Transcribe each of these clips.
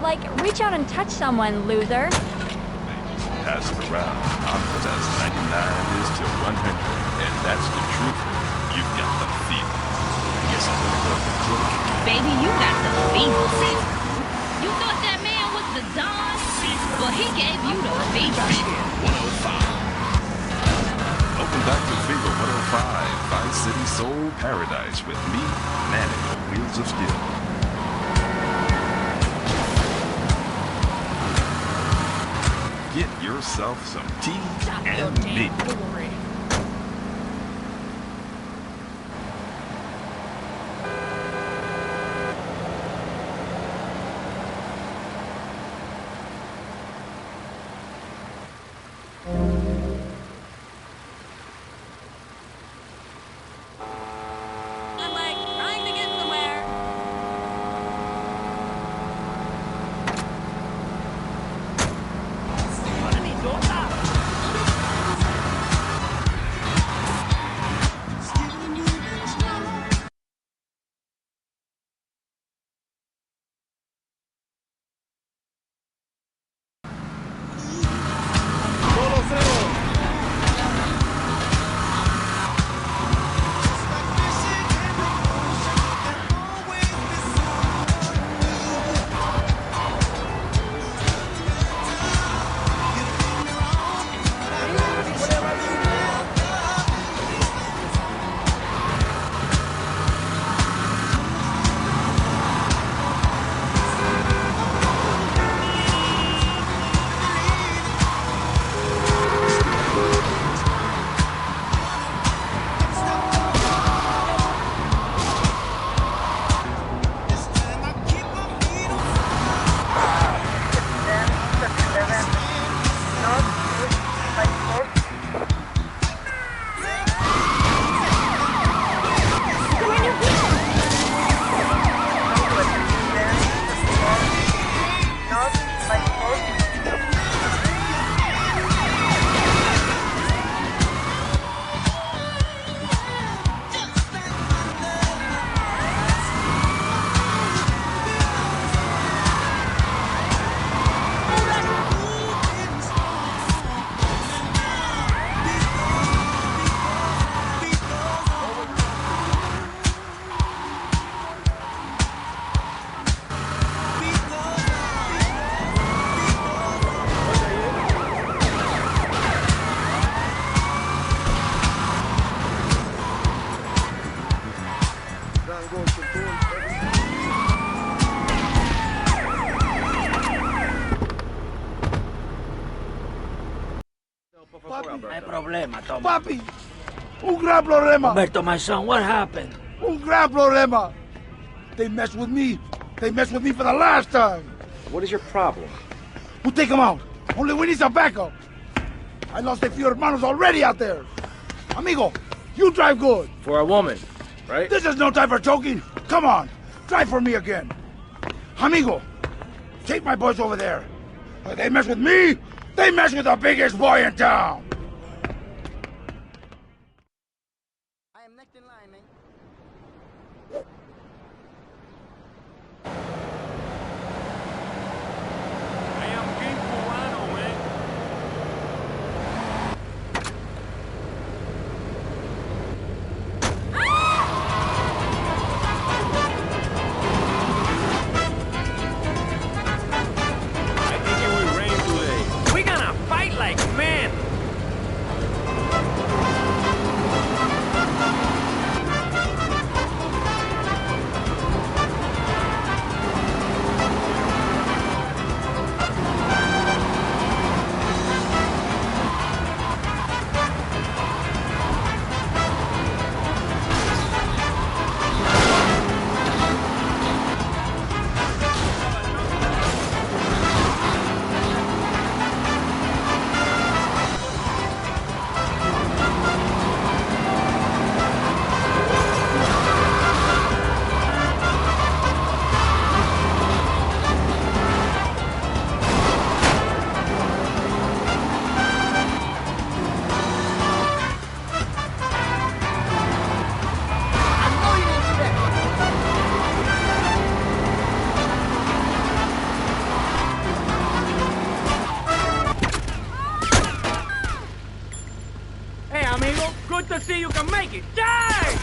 Like, reach out and touch someone, loser. Pass it around. Confidence as 99 is to 100. And that's the truth. You've got the fever. I guess I'm gonna go to the clinic. Baby, you got the fever. You thought that man was the Don? Well, he gave you the fever. Fever 105. Welcome back to Fever 105, Vice City Soul Paradise with me, Manny on Wheels of Steel. Get yourself some tea and me. Papi, un gran problema. Umberto, my son, what happened? Un gran problema. They messed with me. They messed with me for the last time. What is your problem? We'll take them out. Only we need some backup. I lost a few hermanos already out there. Amigo, you drive good. For a woman, right? This is no time for joking. Come on, drive for me again. Amigo, take my boys over there. They mess with me, they mess with the biggest boy in town. I am next in line, man. I am King Cubano, man. I think it will rain today. We're gonna fight like men. Just to see you can make it. Die!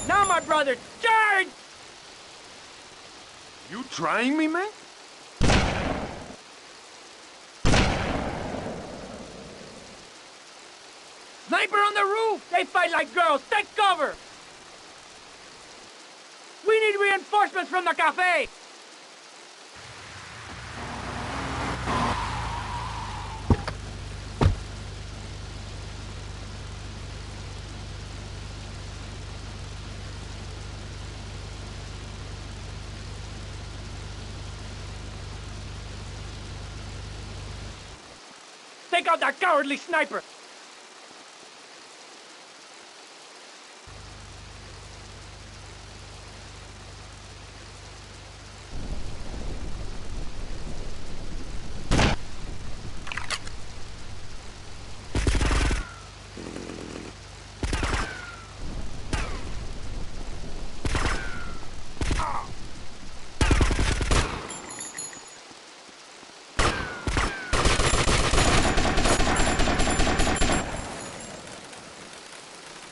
Now, my brother, charge! You trying me, man? Sniper on the roof! They fight like girls! Take cover! We need reinforcements from the cafe! Take out that cowardly sniper!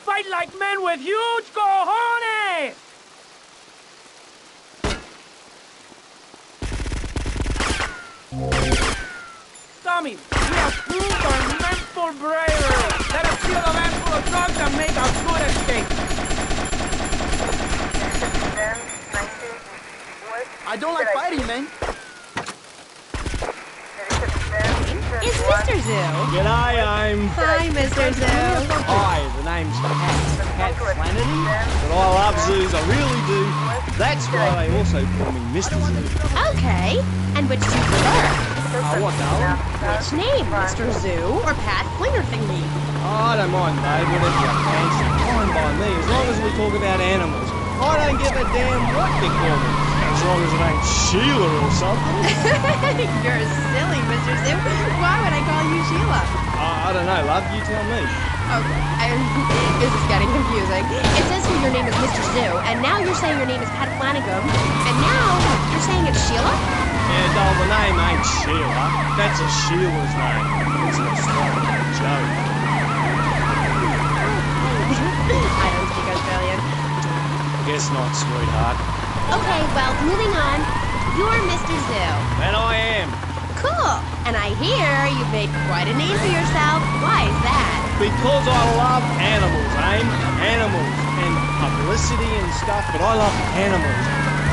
Fight like men with huge cojones! Tommy, we have proved our mental bravery. Let us steal a man full of drugs and make a good escape. I don't like fighting, man. Is Mr. Zoo? G'day, I'm... Hi, Mr. Zoo. Hi, the name's Pat Flanagan, but I love zoos, I really do. That's why they also call me Mr. Zoo. Okay. And which do you prefer? What, darling? Which name? Mr. Zoo or Pat Flinger Thingy? I don't mind, babe, whatever you fancy. Fine by me, as long as we talk about animals. I don't give a damn what you call me, as long as it ain't Sheila or something. You're silly, Mr. Zoo. Why would I call you Sheila? I don't know, love, you tell me. Okay, this is getting confusing. It says here your name is Mr. Zoo, and now you're saying your name is Pat Flanagan, and now you're saying it's Sheila? Yeah, doll, the name ain't Sheila. That's a Sheila's name. It's an Australian joke. I don't speak Australian. Guess not, sweetheart. Okay, well, moving on. You're Mr. Zoo. That I am. Cool. And I hear you've made quite a name for yourself. Why is that? Because I love animals, animals. And publicity and stuff, but I love animals.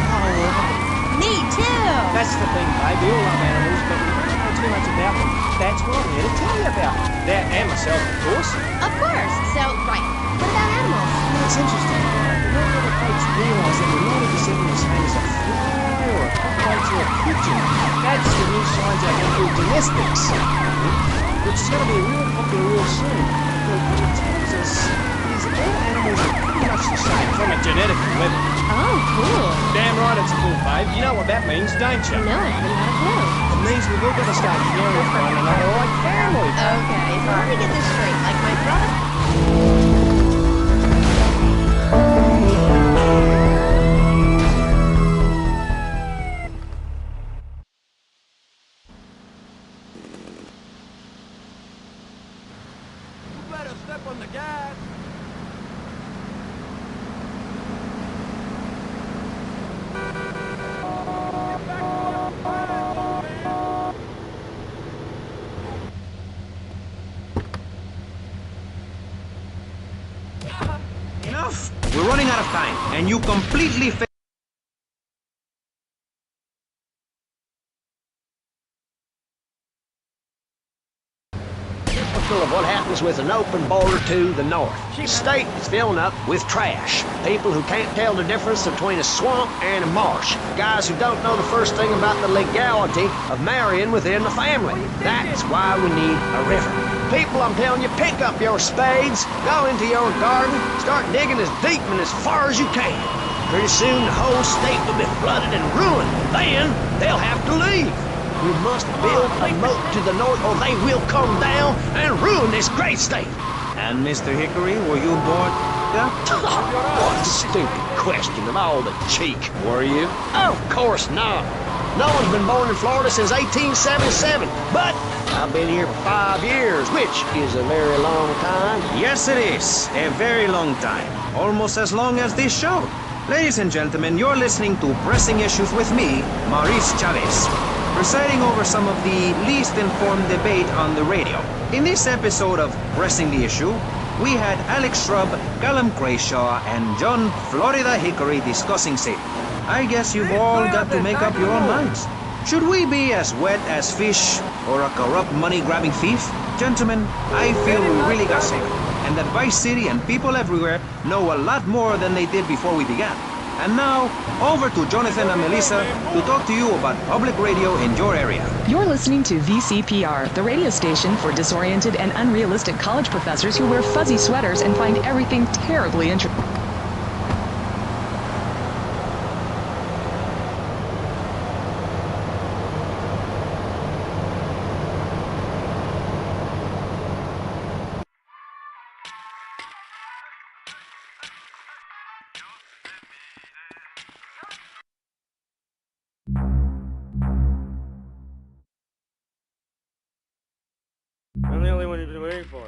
I love them. Me too. That's the thing, babe. We all love animals, but we don't know too much about them. That's what I'm here to tell you about. That and myself, of course. Of course. So, right. What about animals? Well, it's interesting, right? The more other folks realise that we're not exactly the same as a fly or a cockroach or a pigeon. That's the new science out there called domestics, which is going to be real popular real soon. Well, what it tells us is all animals are pretty much the same from a genetic level. Oh, cool. Damn right it's cool, babe. You know what that means, don't you? No, I haven't got a clue. It means we've all got to start caring for one another like family. Okay, so let me get this straight. Like my brother... You better step on the gas. Get back to our plan, old man. Enough! We're running out of time, and you completely failed. typical of what happens with an open border to the north. The state is filling up with trash. People who can't tell the difference between a swamp and a marsh. Guys who don't know the first thing about the legality of marrying within the family. That's why we need a river. People, I'm telling you, pick up your spades, go into your garden, start digging as deep and as far as you can. Pretty soon the whole state will be flooded and ruined. Then they'll have to leave. We must build a moat to the north or they will come down and ruin this great state. And Mr. Hickory, were you born? Yeah? What a stupid question of all the cheek. Were you? Of course not. No one's been born in Florida since 1877, but I've been here for 5 years, which is a very long time. Yes, it is. A very long time. Almost as long as this show. Ladies and gentlemen, you're listening to Pressing Issues with me, Maurice Chavez, presiding over some of the least informed debate on the radio. In this episode of Pressing the Issue, we had Alex Shrub, Callum Crayshaw, and John Florida Hickory discussing safety. I guess you've all got to make up your own minds. Should we be as wet as fish or a corrupt money-grabbing thief? Gentlemen, I feel we really got saved, and that Vice City and people everywhere know a lot more than they did before we began. And now, over to Jonathan and Melissa to talk to you about public radio in your area. You're listening to VCPR, the radio station for disoriented and unrealistic college professors who wear fuzzy sweaters and find everything terribly interesting. I'm the only one you've been waiting for.